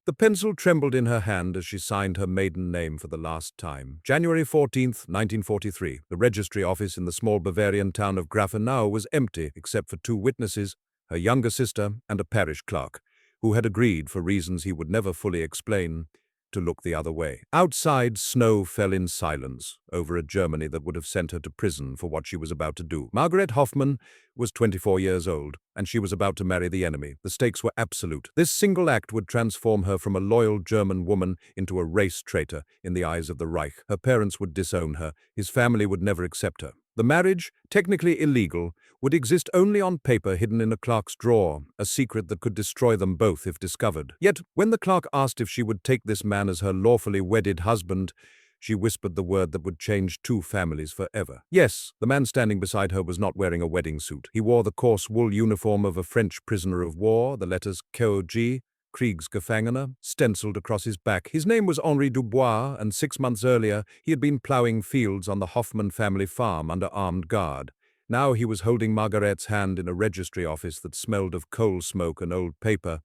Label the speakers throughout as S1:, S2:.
S1: The pencil trembled in her hand as she signed her maiden name for the last time. January 14th, 1943. The registry office in the small Bavarian town of Grafenau was empty except for two witnesses, her younger sister and a parish clerk, who had agreed, for reasons he would never fully explain, to look the other way. Outside, snow fell in silence over a Germany that would have sent her to prison for what she was about to do. Margarete Hoffmann was 24 years old, and she was about to marry the enemy. The stakes were absolute. This single act would transform her from a loyal German woman into a race traitor in the eyes of the Reich. Her parents would disown her. His family would never accept her. The marriage, technically illegal, would exist only on paper hidden in a clerk's drawer, a secret that could destroy them both if discovered. Yet, when the clerk asked if she would take this man as her lawfully wedded husband, she whispered the word that would change two families forever. Yes, the man standing beside her was not wearing a wedding suit. He wore the coarse wool uniform of a French prisoner of war, the letters KOG, Kriegsgefangener, stenciled across his back. His name was Henri Dubois, and 6 months earlier he had been ploughing fields on the Hoffmann family farm under armed guard. Now he was holding Margarete's hand in a registry office that smelled of coal smoke and old paper,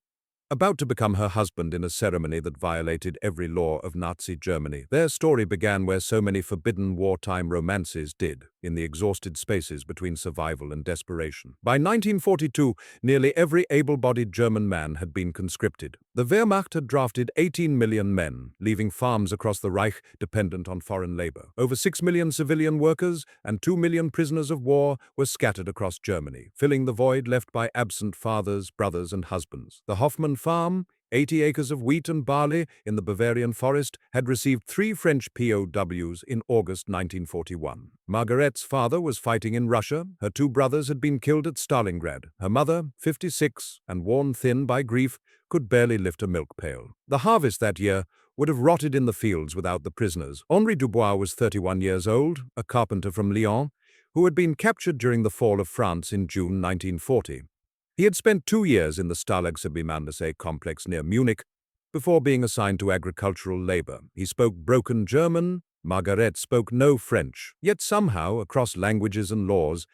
S1: about to become her husband in a ceremony that violated every law of Nazi Germany. Their story began where so many forbidden wartime romances did, in the exhausted spaces between survival and desperation. By 1942, nearly every able-bodied German man had been conscripted. The Wehrmacht had drafted 18 million men, leaving farms across the Reich dependent on foreign labor. Over 6 million civilian workers and 2 million prisoners of war were scattered across Germany, filling the void left by absent fathers, brothers, and husbands. The Hoffmann farm, 80 acres of wheat and barley in the Bavarian forest, had received 3 French POWs in August 1941. Margarete's father was fighting in Russia. Her 2 brothers had been killed at Stalingrad. Her mother, 56 and worn thin by grief, could barely lift a milk pail. The harvest that year would have rotted in the fields without the prisoners. Henri Dubois was 31 years old, a carpenter from Lyon, who had been captured during the fall of France in June 1940. He had spent 2 years in the Stalag-Sebimandase complex near Munich before being assigned to agricultural labor. He spoke broken German. Margarete spoke no French. Yet somehow, across languages and laws,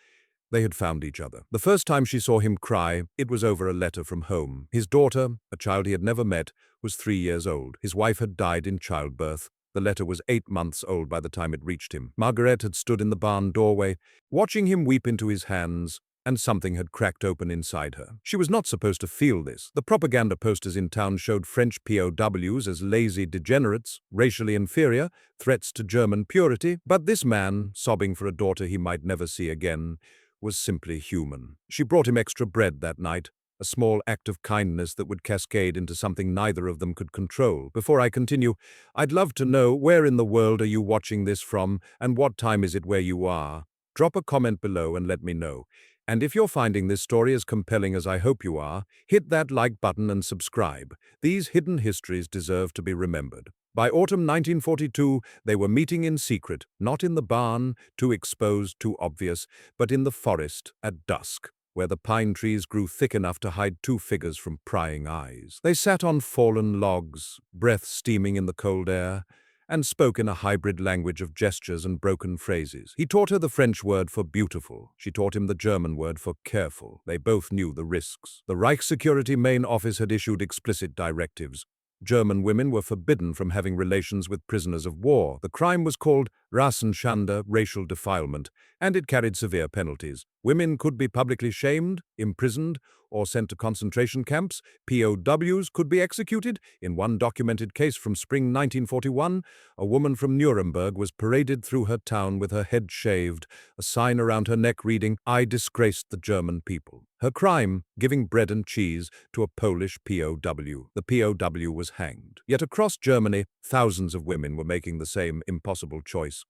S1: they had found each other. The first time she saw him cry, it was over a letter from home. His daughter, a child he had never met, was 3 years old. His wife had died in childbirth. The letter was 8 months old by the time it reached him. Margarete had stood in the barn doorway, watching him weep into his hands, and something had cracked open inside her. She was not supposed to feel this. The propaganda posters in town showed French POWs as lazy degenerates, racially inferior, threats to German purity. But this man, sobbing for a daughter he might never see again, was simply human. She brought him extra bread that night, a small act of kindness that would cascade into something neither of them could control. Before I continue, I'd love to know, where in the world are you watching this from, and what time is it where you are? Drop a comment below and let me know. And if you're finding this story as compelling as I hope you are, hit that like button and subscribe. These hidden histories deserve to be remembered. By autumn 1942, they were meeting in secret, not in the barn, too exposed, too obvious, but in the forest at dusk, where the pine trees grew thick enough to hide 2 figures from prying eyes. They sat on fallen logs, breath steaming in the cold air, and spoke in a hybrid language of gestures and broken phrases. He taught her the French word for beautiful. She taught him the German word for careful. They both knew the risks. The Reich Security Main Office had issued explicit directives. German women were forbidden from having relations with prisoners of war. The crime was called Rassenschande, racial defilement, and it carried severe penalties. Women could be publicly shamed, imprisoned, or sent to concentration camps. POWs could be executed. In one documented case from spring 1941, a woman from Nuremberg was paraded through her town with her head shaved, a sign around her neck reading, "I disgraced the German people." Her crime, giving bread and cheese to a Polish POW. The POW was hanged. Yet across Germany, thousands of women were making the same impossible choice.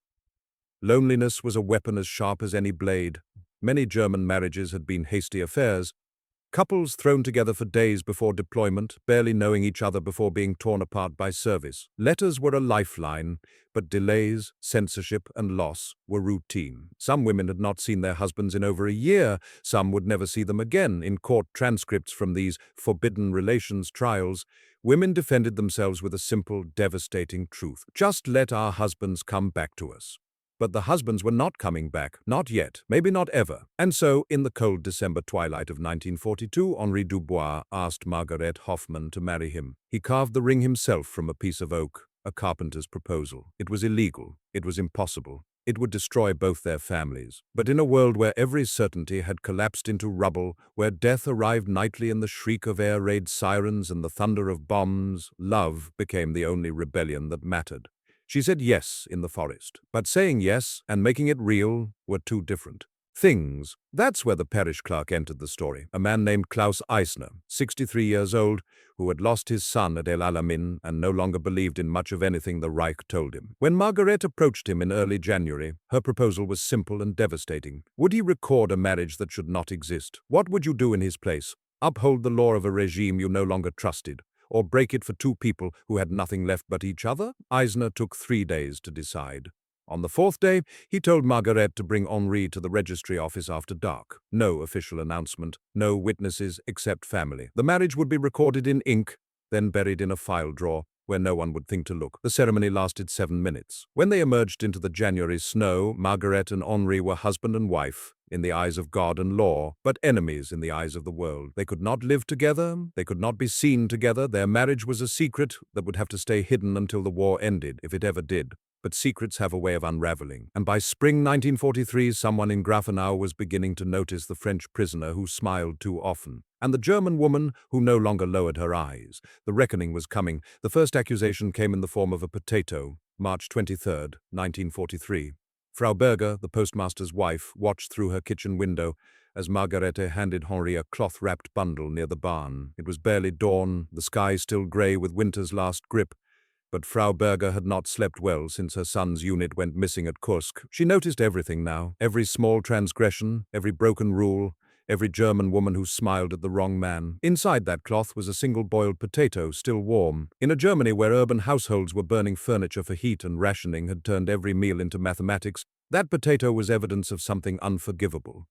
S1: Loneliness was a weapon as sharp as any blade. Many German marriages had been hasty affairs, couples thrown together for days before deployment, barely knowing each other before being torn apart by service. Letters were a lifeline, but delays, censorship, and loss were routine. Some women had not seen their husbands in over a year. Some would never see them again. In court transcripts from these forbidden relations trials, women defended themselves with a simple, devastating truth. "Just let our husbands come back to us." But the husbands were not coming back, not yet, maybe not ever. And so, in the cold December twilight of 1942, Henri Dubois asked Margarete Hoffmann to marry him. He carved the ring himself from a piece of oak, a carpenter's proposal. It was illegal. It was impossible. It would destroy both their families. But in a world where every certainty had collapsed into rubble, where death arrived nightly in the shriek of air raid sirens and the thunder of bombs, love became the only rebellion that mattered. She said yes in the forest. But saying yes and making it real were two different things. That's where the parish clerk entered the story, a man named Klaus Eisner, 63 years old, who had lost his son at El Alamein and no longer believed in much of anything the Reich told him. When Margarete approached him in early January, her proposal was simple and devastating. Would he record a marriage that should not exist? What would you do in his place? Uphold the law of a regime you no longer trusted? Or break it for two people who had nothing left but each other? Eisner took 3 days to decide. On the 4th day, he told Margarete to bring Henri to the registry office after dark. No official announcement, no witnesses except family. The marriage would be recorded in ink, then buried in a file drawer where no one would think to look. The ceremony lasted 7 minutes. When they emerged into the January snow, Margarete and Henri were husband and wife, in the eyes of God and law, but enemies in the eyes of the world. They could not live together, they could not be seen together, their marriage was a secret that would have to stay hidden until the war ended, if it ever did. But secrets have a way of unraveling. And by spring 1943, someone in Grafenau was beginning to notice the French prisoner who smiled too often, and the German woman who no longer lowered her eyes. The reckoning was coming. The first accusation came in the form of a potato, March 23, 1943. Frau Berger, the postmaster's wife, watched through her kitchen window as Margarete handed Henri a cloth-wrapped bundle near the barn. It was barely dawn, the sky still grey with winter's last grip. But Frau Berger had not slept well since her son's unit went missing at Kursk. She noticed everything now, every small transgression, every broken rule, every German woman who smiled at the wrong man. Inside that cloth was a single boiled potato, still warm. In a Germany where urban households were burning furniture for heat and rationing had turned every meal into mathematics, that potato was evidence of something unforgivable.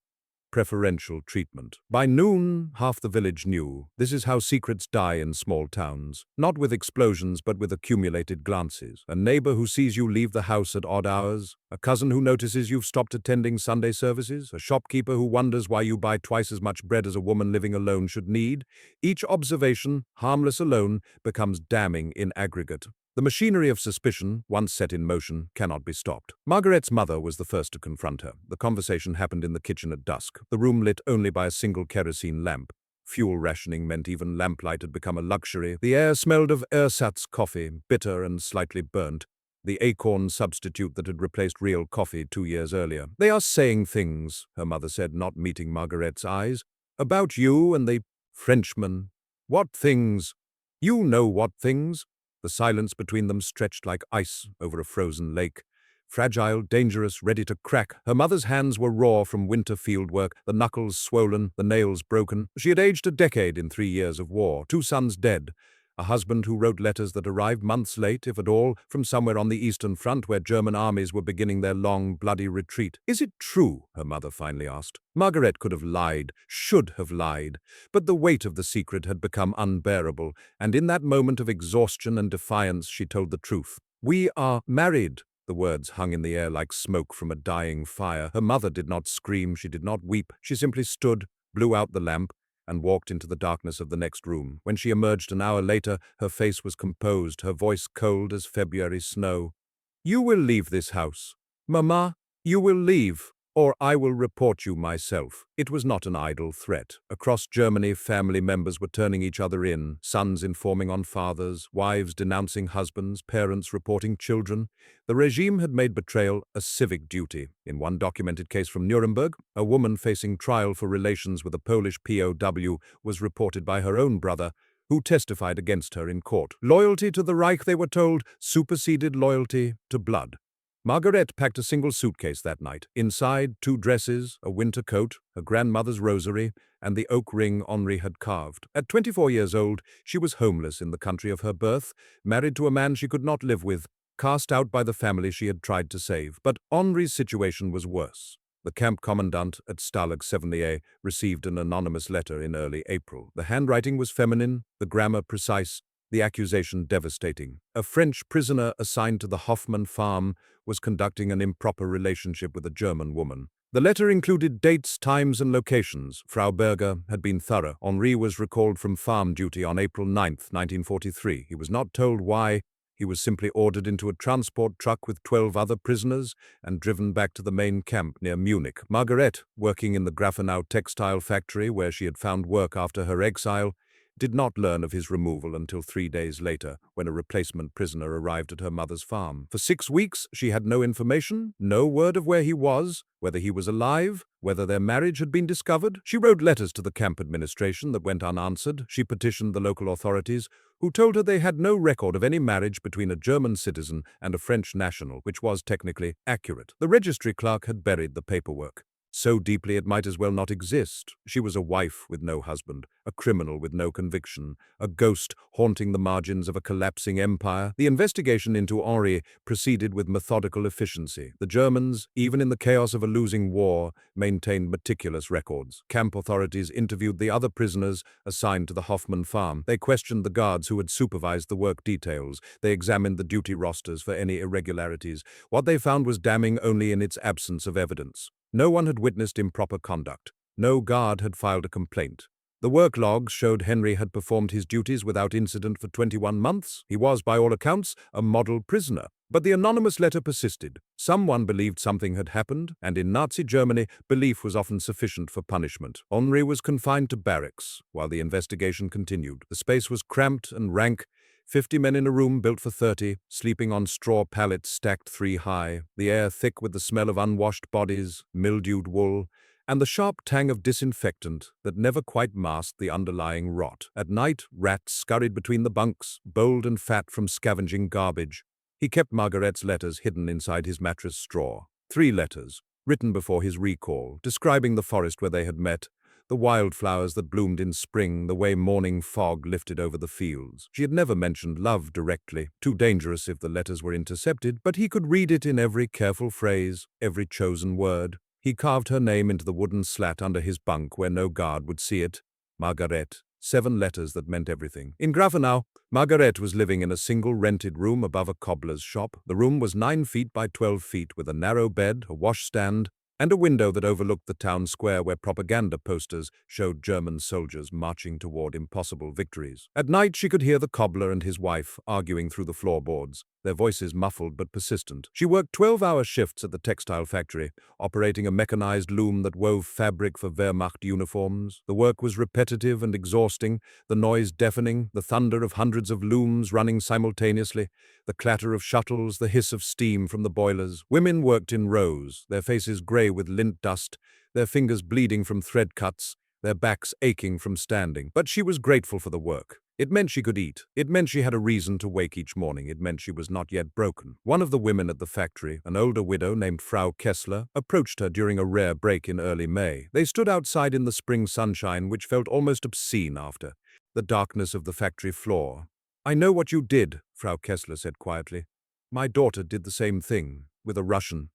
S1: Preferential treatment. By noon, half the village knew. This is how secrets die in small towns. Not with explosions, but with accumulated glances. A neighbor who sees you leave the house at odd hours. A cousin who notices you've stopped attending Sunday services. A shopkeeper who wonders why you buy twice as much bread as a woman living alone should need. Each observation, harmless alone, becomes damning in aggregate. The machinery of suspicion, once set in motion, cannot be stopped. Margarete's mother was the first to confront her. The conversation happened in the kitchen at dusk, the room lit only by a single kerosene lamp. Fuel rationing meant even lamplight had become a luxury. The air smelled of ersatz coffee, bitter and slightly burnt, the acorn substitute that had replaced real coffee 2 years earlier. "They are saying things," her mother said, not meeting Margarete's eyes, "about you and the Frenchman." "What things?" "You know what things." The silence between them stretched like ice over a frozen lake. Fragile, dangerous, ready to crack. Her mother's hands were raw from winter field work, the knuckles swollen, the nails broken. She had aged a decade in 3 years of war, 2 sons dead. A husband who wrote letters that arrived months late, if at all, from somewhere on the Eastern Front where German armies were beginning their long, bloody retreat. "Is it true?" her mother finally asked. Margarete could have lied, should have lied, but the weight of the secret had become unbearable, and in that moment of exhaustion and defiance she told the truth. "We are married." The words hung in the air like smoke from a dying fire. Her mother did not scream, she did not weep. She simply stood, blew out the lamp, and walked into the darkness of the next room. When she emerged an hour later, her face was composed, her voice cold as February snow. "You will leave this house. Mama, you will leave, or I will report you myself." It was not an idle threat. Across Germany, family members were turning each other in, sons informing on fathers, wives denouncing husbands, parents reporting children. The regime had made betrayal a civic duty. In one documented case from Nuremberg, a woman facing trial for relations with a Polish POW was reported by her own brother, who testified against her in court. Loyalty to the Reich, they were told, superseded loyalty to blood. Margarete packed a single suitcase that night. Inside, 2 dresses, a winter coat, her grandmother's rosary, and the oak ring Henri had carved. At 24 years old, she was homeless in the country of her birth, married to a man she could not live with, cast out by the family she had tried to save. But Henri's situation was worse. The camp commandant at Stalag 70A received an anonymous letter in early April. The handwriting was feminine, the grammar precise, the accusation devastating. A French prisoner assigned to the Hoffmann farm was conducting an improper relationship with a German woman. The letter included dates, times, and locations. Frau Berger had been thorough. Henri was recalled from farm duty on April 9, 1943. He was not told why. He was simply ordered into a transport truck with 12 other prisoners and driven back to the main camp near Munich. Margarete, working in the Grafenau textile factory where she had found work after her exile, did not learn of his removal until 3 days later, when a replacement prisoner arrived at her mother's farm. For 6 weeks, she had no information, no word of where he was, whether he was alive, whether their marriage had been discovered. She wrote letters to the camp administration that went unanswered. She petitioned the local authorities, who told her they had no record of any marriage between a German citizen and a French national, which was technically accurate. The registry clerk had buried the paperwork so deeply it might as well not exist. She was a wife with no husband, a criminal with no conviction, a ghost haunting the margins of a collapsing empire. The investigation into Henri proceeded with methodical efficiency. The Germans, even in the chaos of a losing war, maintained meticulous records. Camp authorities interviewed the other prisoners assigned to the Hoffmann farm. They questioned the guards who had supervised the work details. They examined the duty rosters for any irregularities. What they found was damning only in its absence of evidence. No one had witnessed improper conduct. No guard had filed a complaint. The work logs showed Henri had performed his duties without incident for 21 months. He was, by all accounts, a model prisoner. But the anonymous letter persisted. Someone believed something had happened, and in Nazi Germany, belief was often sufficient for punishment. Henri was confined to barracks while the investigation continued. The space was cramped and rank. 50 men in a room built for 30, sleeping on straw pallets stacked 3 high, the air thick with the smell of unwashed bodies, mildewed wool, and the sharp tang of disinfectant that never quite masked the underlying rot. At night, rats scurried between the bunks, bold and fat from scavenging garbage. He kept Margarete's letters hidden inside his mattress straw. 3 letters, written before his recall, describing the forest where they had met, the wildflowers that bloomed in spring, the way morning fog lifted over the fields. She had never mentioned love directly, too dangerous if the letters were intercepted, but he could read it in every careful phrase, every chosen word. He carved her name into the wooden slat under his bunk where no guard would see it. Margarete. 7 letters that meant everything. In Grafenau, Margarete was living in a single rented room above a cobbler's shop. The room was 9 feet by 12 feet with a narrow bed, a washstand, and a window that overlooked the town square where propaganda posters showed German soldiers marching toward impossible victories. At night, she could hear the cobbler and his wife arguing through the floorboards, their voices muffled but persistent. She worked 12-hour shifts at the textile factory, operating a mechanized loom that wove fabric for Wehrmacht uniforms. The work was repetitive and exhausting, the noise deafening, the thunder of hundreds of looms running simultaneously, the clatter of shuttles, the hiss of steam from the boilers. Women worked in rows, their faces gray with lint dust, their fingers bleeding from thread cuts, their backs aching from standing. But she was grateful for the work. It meant she could eat. It meant she had a reason to wake each morning. It meant she was not yet broken. One of the women at the factory, an older widow named Frau Kessler, approached her during a rare break in early May. They stood outside in the spring sunshine, which felt almost obscene after the darkness of the factory floor. "I know what you did," Frau Kessler said quietly. "My daughter did the same thing, with a Russian."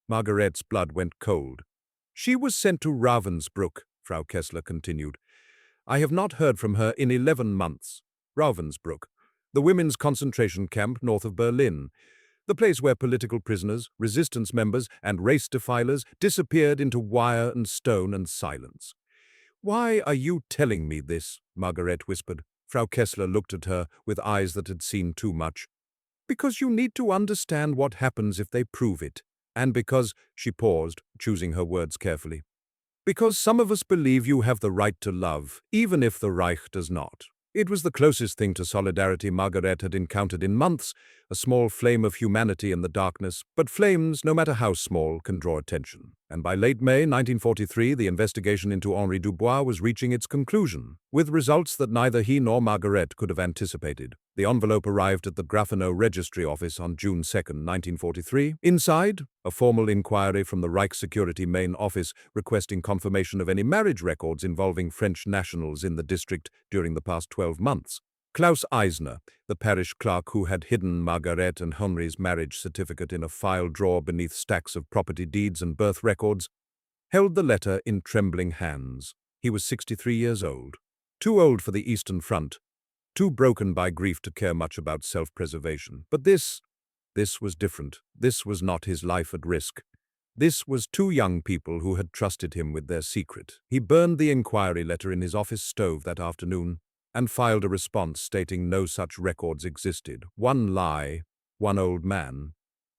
S1: Margarete's blood went cold. "She was sent to Ravensbrück," Frau Kessler continued. "I have not heard from her in 11 months. Ravensbrück, the women's concentration camp north of Berlin, the place where political prisoners, resistance members, and race defilers disappeared into wire and stone and silence." "Why are you telling me this?" Margarete whispered. Frau Kessler looked at her with eyes that had seen too much. "Because you need to understand what happens if they prove it. And because," she paused, choosing her words carefully, "because some of us believe you have the right to love, even if the Reich does not." It was the closest thing to solidarity Margarete had encountered in months, a small flame of humanity in the darkness, but flames, no matter how small, can draw attention. And by late May 1943, the investigation into Henri Dubois was reaching its conclusion, with results that neither he nor Margarete could have anticipated. The envelope arrived at the Grafenau registry office on June 2, 1943. Inside, a formal inquiry from the Reich Security main office requesting confirmation of any marriage records involving French nationals in the district during the past 12 months. Klaus Eisner, the parish clerk who had hidden Margarete and Henri's marriage certificate in a file drawer beneath stacks of property deeds and birth records, held the letter in trembling hands. He was 63 years old, too old for the Eastern Front, too broken by grief to care much about self-preservation. But this was different. This was not his life at risk. This was two young people who had trusted him with their secret. He burned the inquiry letter in his office stove that afternoon and filed a response stating no such records existed. One lie, one old man,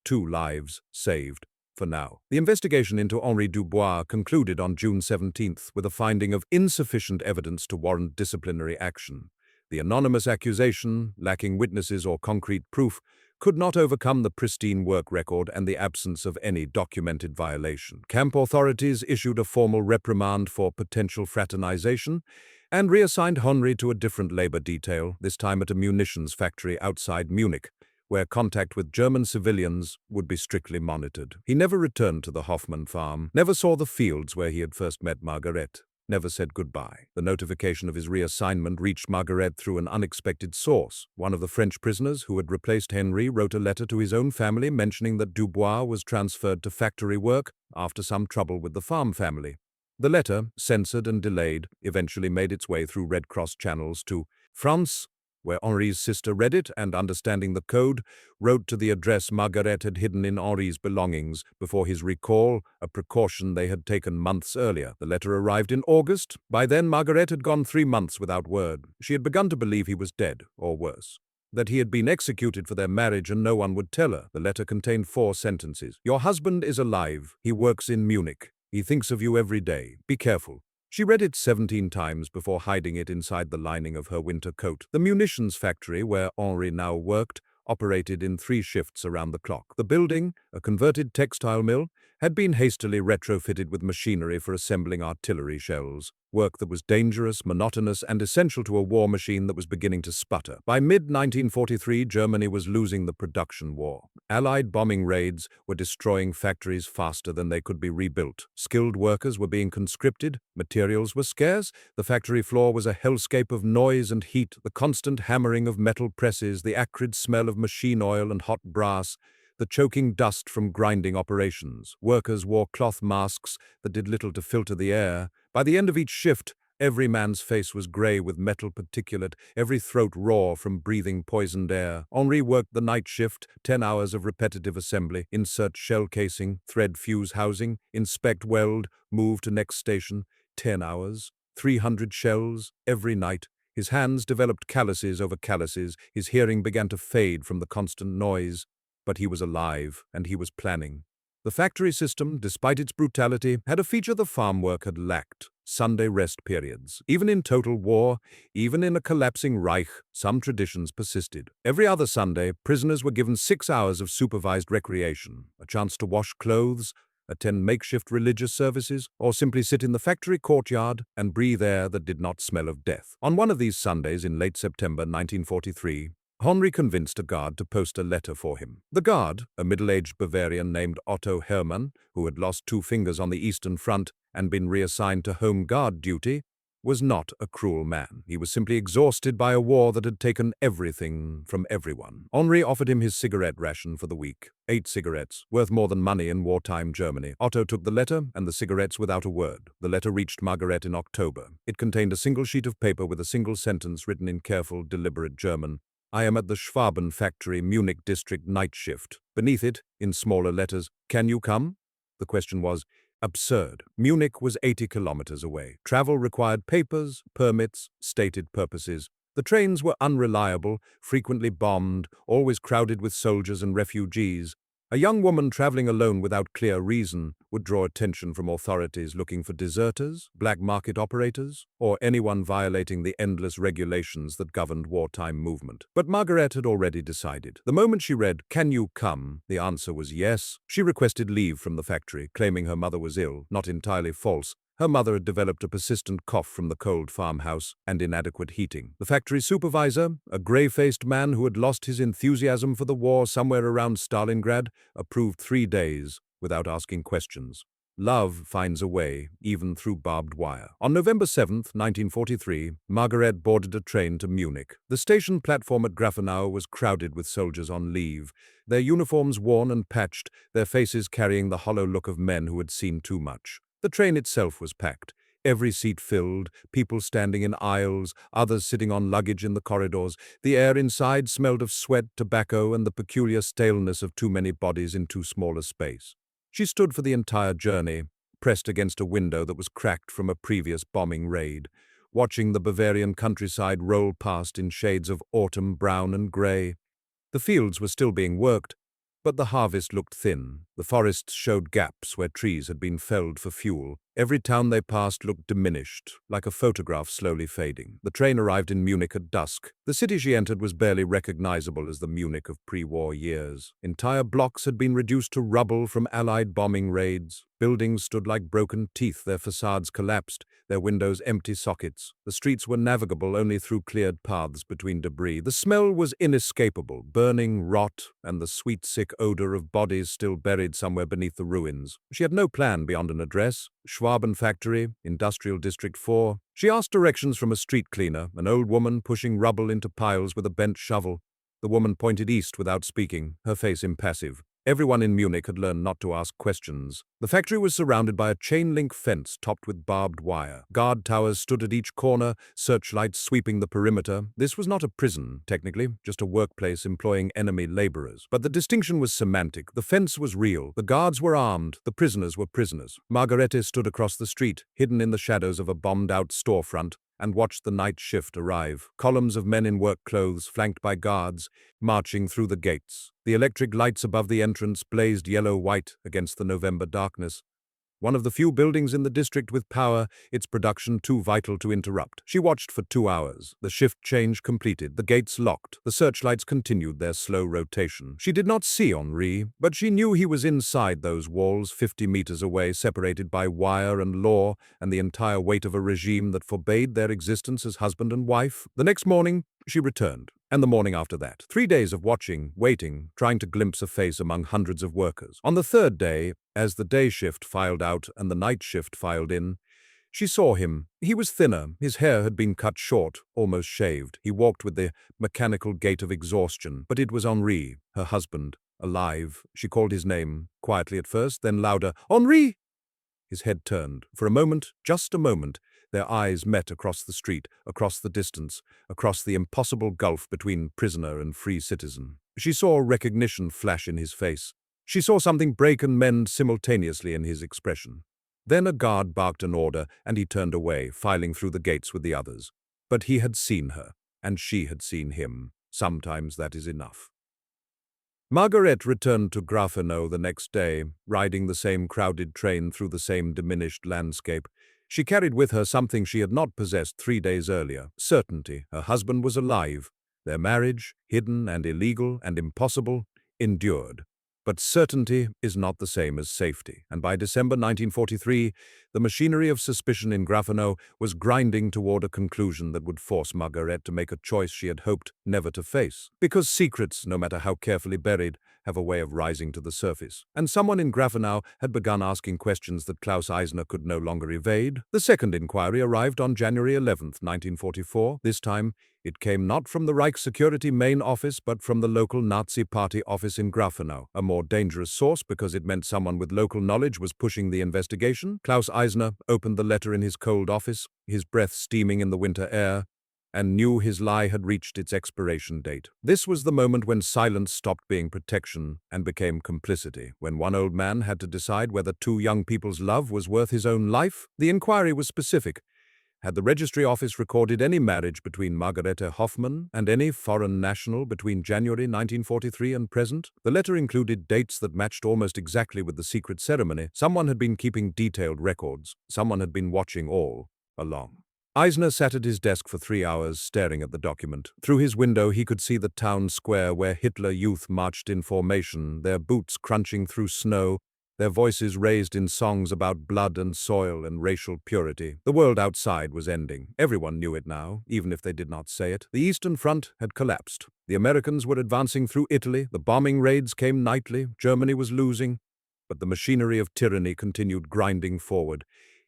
S1: two lives saved. For now. The investigation into Henri Dubois concluded on June 17th with a finding of insufficient evidence to warrant disciplinary action. The anonymous accusation, lacking witnesses or concrete proof, could not overcome the pristine work record and the absence of any documented violation. Camp authorities issued a formal reprimand for potential fraternization and reassigned Henri to a different labor detail, this time at a munitions factory outside Munich, where contact with German civilians would be strictly monitored. He never returned to the Hoffmann farm, never saw the fields where he had first met Margarete, never said goodbye. The notification of his reassignment reached Margarete through an unexpected source. One of the French prisoners who had replaced Henri wrote a letter to his own family mentioning that Dubois was transferred to factory work after some trouble with the farm family. The letter, censored and delayed, eventually made its way through Red Cross channels to France, where Henri's sister read it and, understanding the code, wrote to the address Margarete had hidden in Henri's belongings before his recall, a precaution they had taken months earlier. The letter arrived in August. By then, Margarete had gone 3 months without word. She had begun to believe he was dead, or worse, that he had been executed for their marriage and no one would tell her. The letter contained 4 sentences. Your husband is alive. He works in Munich. He thinks of you every day. Be careful. She read it 17 times before hiding it inside the lining of her winter coat. The munitions factory, where Henri now worked, operated in 3 shifts around the clock. The building, a converted textile mill, had been hastily retrofitted with machinery for assembling artillery shells, work that was dangerous, monotonous, and essential to a war machine that was beginning to sputter. By mid-1943, Germany was losing the production war. Allied bombing raids were destroying factories faster than they could be rebuilt. Skilled workers were being conscripted, materials were scarce, the factory floor was a hellscape of noise and heat, the constant hammering of metal presses, the acrid smell of machine oil and hot brass, the choking dust from grinding operations. Workers wore cloth masks that did little to filter the air. By the end of each shift, every man's face was grey with metal particulate, every throat raw from breathing poisoned air. Henri worked the night shift, 10 hours of repetitive assembly, insert shell casing, thread fuse housing, inspect weld, move to next station, 10 hours, 300 shells, every night. His hands developed calluses over calluses, his hearing began to fade from the constant noise. But he was alive, and he was planning. The factory system, despite its brutality, had a feature the farm work had lacked: Sunday rest periods. Even in total war, even in a collapsing Reich, some traditions persisted. Every other Sunday, prisoners were given 6 hours of supervised recreation, a chance to wash clothes, attend makeshift religious services, or simply sit in the factory courtyard and breathe air that did not smell of death. On one of these Sundays in late September 1943, Henri convinced a guard to post a letter for him. The guard, a middle-aged Bavarian named Otto Hermann, who had lost 2 fingers on the Eastern Front and been reassigned to home guard duty, was not a cruel man. He was simply exhausted by a war that had taken everything from everyone. Henri offered him his cigarette ration for the week. 8 cigarettes, worth more than money in wartime Germany. Otto took the letter and the cigarettes without a word. The letter reached Margarete in October. It contained a single sheet of paper with a single sentence written in careful, deliberate German. I am at the Schwaben factory, Munich district night shift. Beneath it, in smaller letters, can you come? The question was absurd. Munich was 80 kilometers away. Travel required papers, permits, stated purposes. The trains were unreliable, frequently bombed, always crowded with soldiers and refugees. A young woman traveling alone without clear reason would draw attention from authorities looking for deserters, black market operators, or anyone violating the endless regulations that governed wartime movement. But Margarete had already decided. The moment she read, "Can you come?" the answer was yes. She requested leave from the factory, claiming her mother was ill, not entirely false. Her mother had developed a persistent cough from the cold farmhouse and inadequate heating. The factory supervisor, a grey-faced man who had lost his enthusiasm for the war somewhere around Stalingrad, approved 3 days without asking questions. Love finds a way, even through barbed wire. On November 7th, 1943, Margarete boarded a train to Munich. The station platform at Grafenau was crowded with soldiers on leave, their uniforms worn and patched, their faces carrying the hollow look of men who had seen too much. The train itself was packed. every seat filled, people standing in aisles, others sitting on luggage in the corridors. The air inside smelled of sweat, tobacco, and the peculiar staleness of too many bodies in too small a space. She stood for the entire journey, pressed against a window that was cracked from a previous bombing raid, watching the Bavarian countryside roll past in shades of autumn brown and grey. The fields were still being worked, but the harvest looked thin. The forests showed gaps where trees had been felled for fuel. Every town they passed looked diminished, like a photograph slowly fading. The train arrived in Munich at dusk. The city she entered was barely recognizable as the Munich of pre-war years. Entire blocks had been reduced to rubble from Allied bombing raids. Buildings stood like broken teeth, their facades collapsed, their windows empty sockets. The streets were navigable only through cleared paths between debris. The smell was inescapable, burning rot and the sweet, sick odor of bodies still buried somewhere beneath the ruins. She had no plan beyond an address: Schwaben Factory, Industrial District 4. She asked directions from a street cleaner, an old woman pushing rubble into piles with a bent shovel. The woman pointed east without speaking, her face impassive. Everyone in Munich had learned not to ask questions. The factory was surrounded by a chain-link fence topped with barbed wire. Guard towers stood at each corner, searchlights sweeping the perimeter. This was not a prison, technically, just a workplace employing enemy laborers. But the distinction was semantic. The fence was real. The guards were armed. The prisoners were prisoners. Margarete stood across the street, hidden in the shadows of a bombed-out storefront, and watched the night shift arrive. Columns of men in work clothes, flanked by guards, marching through the gates. The electric lights above the entrance blazed yellow-white against the November darkness. One of the few buildings in the district with power, its production too vital to interrupt. She watched for 2 hours. The shift change completed, the gates locked, the searchlights continued their slow rotation. She did not see Henri, but she knew he was inside those walls 50 meters away, separated by wire and law and the entire weight of a regime that forbade their existence as husband and wife. The next morning, she returned. And the morning after that. 3 days of watching, waiting, trying to glimpse a face among hundreds of workers. On the third day, as the day shift filed out and the night shift filed in, she saw him. He was thinner, his hair had been cut short, almost shaved. He walked with the mechanical gait of exhaustion. But it was Henri, her husband, alive. She called his name, quietly at first, then louder. "Henri!" His head turned. For a moment, just a moment, their eyes met across the street, across the distance, across the impossible gulf between prisoner and free citizen. She saw recognition flash in his face. She saw something break and mend simultaneously in his expression. Then a guard barked an order, and he turned away, filing through the gates with the others. But he had seen her, and she had seen him. Sometimes that is enough. Margarete returned to Grafenau the next day, riding the same crowded train through the same diminished landscape. She carried with her something she had not possessed 3 days earlier: certainty. Her husband was alive. Their marriage, hidden and illegal and impossible, endured. But certainty is not the same as safety, and by December 1943, the machinery of suspicion in Grafenau was grinding toward a conclusion that would force Margarete to make a choice she had hoped never to face. Because secrets, no matter how carefully buried, have a way of rising to the surface. And someone in Grafenau had begun asking questions that Klaus Eisner could no longer evade. The second inquiry arrived on January 11th, 1944. This time, it came not from the Reich Security main office, but from the local Nazi Party office in Grafenau, a more dangerous source because it meant someone with local knowledge was pushing the investigation. Klaus Eisner opened the letter in his cold office, his breath steaming in the winter air, and knew his lie had reached its expiration date. This was the moment when silence stopped being protection and became complicity, when one old man had to decide whether 2 young people's love was worth his own life. The inquiry was specific. Had the registry office recorded any marriage between Margarete Hoffmann and any foreign national between January 1943 and present? The letter included dates that matched almost exactly with the secret ceremony. Someone had been keeping detailed records. Someone had been watching all along. Eisner sat at his desk for 3 hours, staring at the document. Through his window he could see the town square where Hitler Youth marched in formation, their boots crunching through snow, their voices raised in songs about blood and soil and racial purity. The world outside was ending. Everyone knew it now, even if they did not say it. The Eastern Front had collapsed. The Americans were advancing through Italy. The bombing raids came nightly. Germany was losing. But the machinery of tyranny continued grinding forward.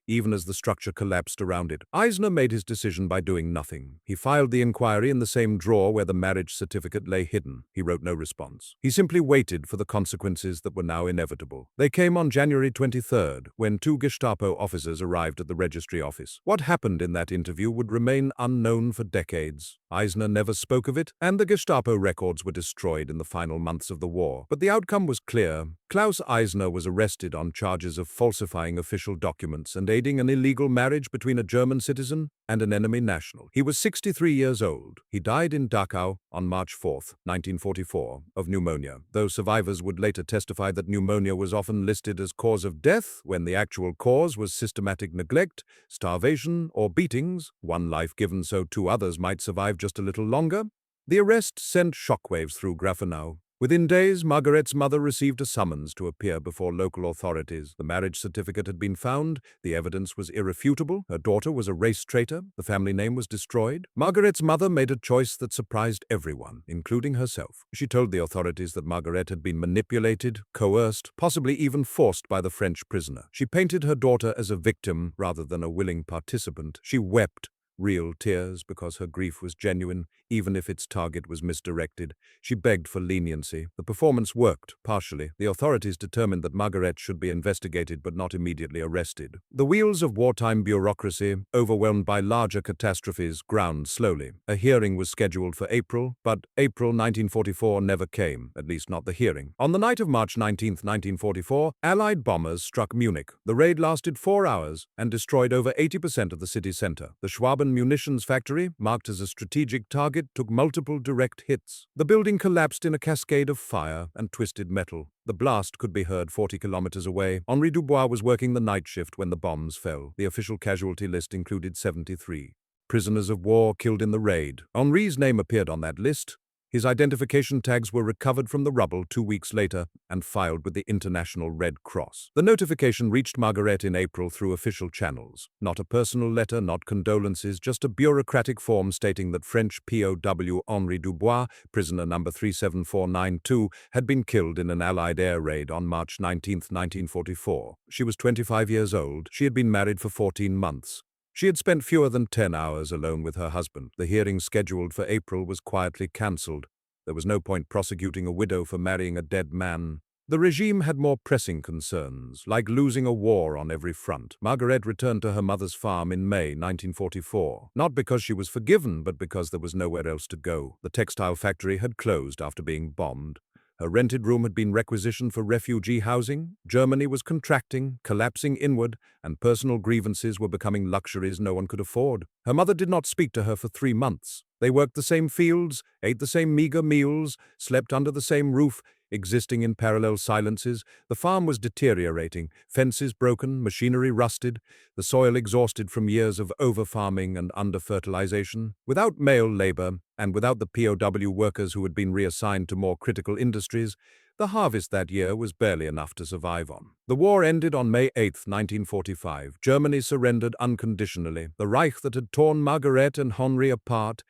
S1: even as the structure collapsed around it. Eisner made his decision by doing nothing. He filed the inquiry in the same drawer where the marriage certificate lay hidden. He wrote no response. He simply waited for the consequences that were now inevitable. They came on January 23rd, when 2 Gestapo officers arrived at the registry office. What happened in that interview would remain unknown for decades. Eisner never spoke of it, and the Gestapo records were destroyed in the final months of the war. But the outcome was clear. Klaus Eisner was arrested on charges of falsifying official documents and aiding an illegal marriage between a German citizen and an enemy national. He was 63 years old. He died in Dachau on March 4, 1944, of pneumonia, though survivors would later testify that pneumonia was often listed as cause of death when the actual cause was systematic neglect, starvation, or beatings, one life given so 2 others might survive just a little longer. The arrest sent shockwaves through Grafenau. Within days, Margarete's mother received a summons to appear before local authorities. The marriage certificate had been found, the evidence was irrefutable, her daughter was a race traitor, the family name was destroyed. Margarete's mother made a choice that surprised everyone, including herself. She told the authorities that Margarete had been manipulated, coerced, possibly even forced by the French prisoner. She painted her daughter as a victim rather than a willing participant. She wept real tears because her grief was genuine, even if its target was misdirected. She begged for leniency. The performance worked, partially. The authorities determined that Margarete should be investigated but not immediately arrested. The wheels of wartime bureaucracy, overwhelmed by larger catastrophes, ground slowly. A hearing was scheduled for April, but April 1944 never came, at least not the hearing. On the night of March 19, 1944, Allied bombers struck Munich. The raid lasted 4 hours and destroyed over 80% of the city center. The Schwaben munitions factory, marked as a strategic target, took multiple direct hits. The building collapsed in a cascade of fire and twisted metal. The blast could be heard 40 kilometers away. Henri Dubois was working the night shift when the bombs fell. The official casualty list included 73 prisoners of war killed in the raid. Henri's name appeared on that list. His identification tags were recovered from the rubble 2 weeks later and filed with the International Red Cross. The notification reached Margarete in April through official channels. Not a personal letter, not condolences, just a bureaucratic form stating that French POW Henri Dubois, prisoner number 37492, had been killed in an Allied air raid on March 19, 1944. She was 25 years old. She had been married for 14 months. She had spent fewer than 10 hours alone with her husband. The hearing scheduled for April was quietly cancelled. There was no point prosecuting a widow for marrying a dead man. The regime had more pressing concerns, like losing a war on every front. Margarete returned to her mother's farm in May 1944, not because she was forgiven, but because there was nowhere else to go. The textile factory had closed after being bombed. Her rented room had been requisitioned for refugee housing. Germany was contracting, collapsing inward, and personal grievances were becoming luxuries no one could afford. Her mother did not speak to her for 3 months. They worked the same fields, ate the same meager meals, slept under the same roof, existing in parallel silences. The farm was deteriorating, fences broken, machinery rusted, the soil exhausted from years of over-farming and under-fertilization. Without male labor, and without the POW workers who had been reassigned to more critical industries, the harvest that year was barely enough to survive on. The war ended on May 8, 1945. Germany surrendered unconditionally. The Reich that had torn Margarete and Henri apart,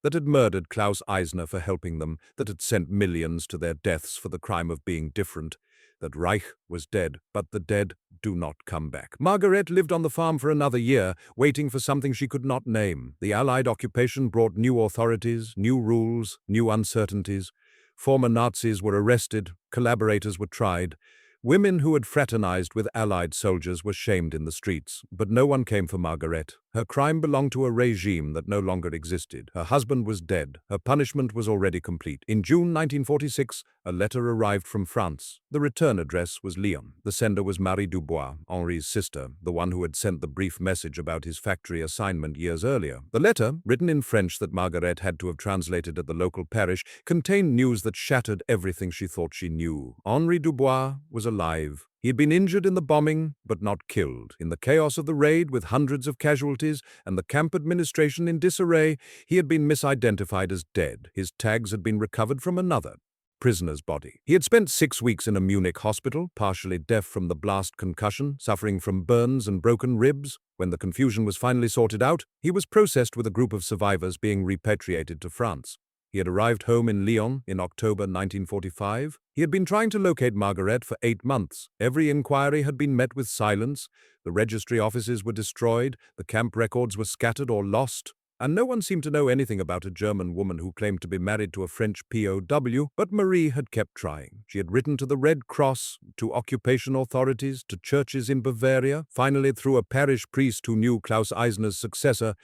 S1: that had murdered Klaus Eisner for helping them, that had sent millions to their deaths for the crime of being different. That Reich was dead, but the dead do not come back. Margarete lived on the farm for another year, waiting for something she could not name. The Allied occupation brought new authorities, new rules, new uncertainties. Former Nazis were arrested, collaborators were tried. Women who had fraternized with Allied soldiers were shamed in the streets, but no one came for Margarete. Her crime belonged to a regime that no longer existed. Her husband was dead. Her punishment was already complete. In June 1946, a letter arrived from France. The return address was Lyon. The sender was Marie Dubois, Henri's sister, the one who had sent the brief message about his factory assignment years earlier. The letter, written in French that Margarete had to have translated at the local parish, contained news that shattered everything she thought she knew. Henri Dubois was alive. He had been injured in the bombing, but not killed. In the chaos of the raid, with hundreds of casualties and the camp administration in disarray, he had been misidentified as dead. His tags had been recovered from another prisoner's body. He had spent 6 weeks in a Munich hospital, partially deaf from the blast concussion, suffering from burns and broken ribs. When the confusion was finally sorted out, he was processed with a group of survivors being repatriated to France. He had arrived home in Lyon in October 1945. He had been trying to locate Margarete for 8 months. Every inquiry had been met with silence. The registry offices were destroyed, the camp records were scattered or lost, and no one seemed to know anything about a German woman who claimed to be married to a French POW, but Marie had kept trying. She had written to the Red Cross, to occupation authorities, to churches in Bavaria. Finally, through a parish priest who knew Klaus Eisner's successor,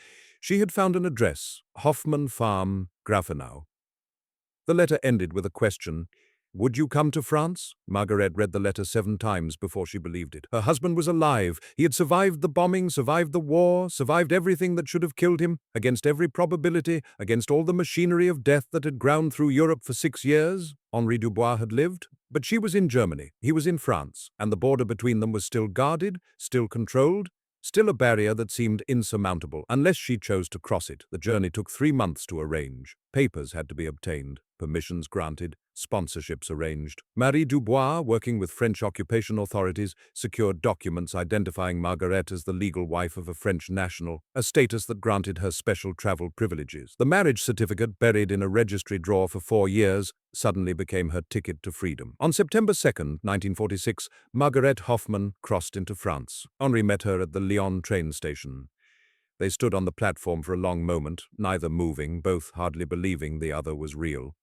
S1: she had found an address, Hoffmann Farm, Grafenau. The letter ended with a question. Would you come to France? Margarete read the letter 7 times before she believed it. Her husband was alive. He had survived the bombing, survived the war, survived everything that should have killed him, against every probability, against all the machinery of death that had ground through Europe for 6 years. Henri Dubois had lived, but she was in Germany, he was in France, and the border between them was still guarded, still controlled, still a barrier that seemed insurmountable, unless she chose to cross it. The journey took 3 months to arrange. Papers had to be obtained, permissions granted, sponsorships arranged. Marie Dubois, working with French occupation authorities, secured documents identifying Margarete as the legal wife of a French national, a status that granted her special travel privileges. The marriage certificate, buried in a registry drawer for 4 years, suddenly became her ticket to freedom. On September 2nd, 1946, Margarete Hoffmann crossed into France. Henri met her at the Lyon train station. They stood on the platform for a long moment, neither moving, both hardly believing the other was real.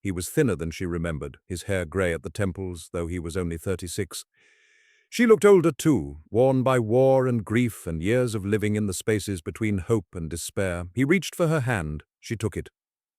S1: He was thinner than she remembered, his hair grey at the temples, though he was only 36. She looked older too, worn by war and grief and years of living in the spaces between hope and despair. He reached for her hand. She took it.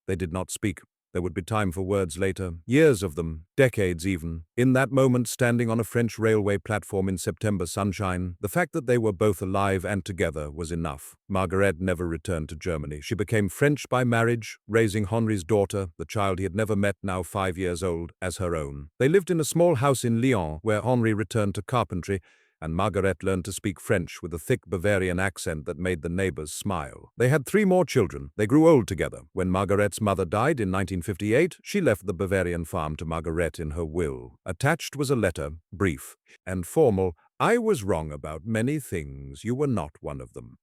S1: They did not speak. There would be time for words later, years of them, decades even. In that moment, standing on a French railway platform in September sunshine, the fact that they were both alive and together was enough. Margarete never returned to Germany. She became French by marriage, raising Henri's daughter, the child he had never met, now 5 years old, as her own. They lived in a small house in Lyon, where Henri returned to carpentry, and Margarete learned to speak French with a thick Bavarian accent that made the neighbors smile. They had 3 more children. They grew old together. When Margarete's mother died in 1958, she left the Bavarian farm to Margarete in her will. Attached was a letter, brief and formal. I was wrong about many things. You were not one of them.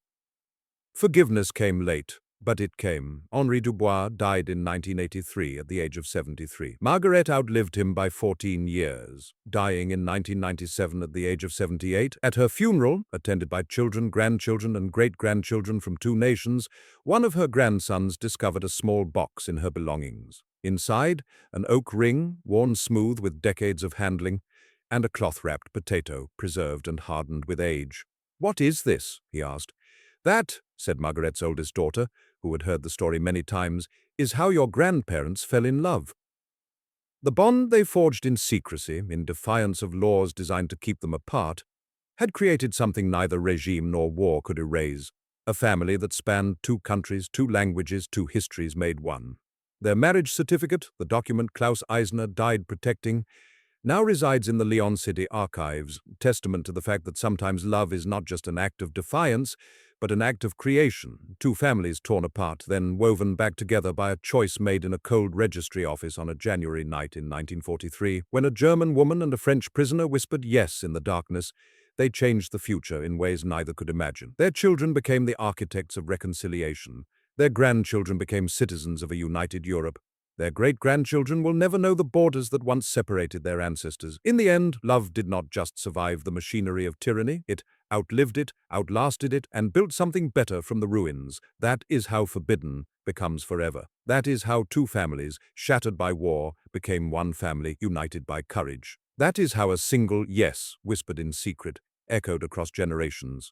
S1: Forgiveness came late, but it came. Henri Dubois died in 1983 at the age of 73. Margarete outlived him by 14 years, dying in 1997 at the age of 78. At her funeral, attended by children, grandchildren, and great-grandchildren from 2 nations, one of her grandsons discovered a small box in her belongings. Inside, an oak ring, worn smooth with decades of handling, and a cloth-wrapped potato, preserved and hardened with age. "What is this?" he asked. "That," said Margarete's oldest daughter, who had heard the story many times, "is how your grandparents fell in love." The bond they forged in secrecy, in defiance of laws designed to keep them apart, had created something neither regime nor war could erase, a family that spanned 2 countries, 2 languages, 2 histories made one. Their marriage certificate, the document Klaus Eisner died protecting, now resides in the Lyon City archives, testament to the fact that sometimes love is not just an act of defiance, but an act of creation. 2 families torn apart, then woven back together by a choice made in a cold registry office on a January night in 1943. When a German woman and a French prisoner whispered yes in the darkness, they changed the future in ways neither could imagine. Their children became the architects of reconciliation. Their grandchildren became citizens of a united Europe. Their great-grandchildren will never know the borders that once separated their ancestors. In the end, love did not just survive the machinery of tyranny, it outlived it, outlasted it, and built something better from the ruins. That is how forbidden becomes forever. That is how 2 families, shattered by war, became one family, united by courage. That is how a single yes, whispered in secret, echoed across generations.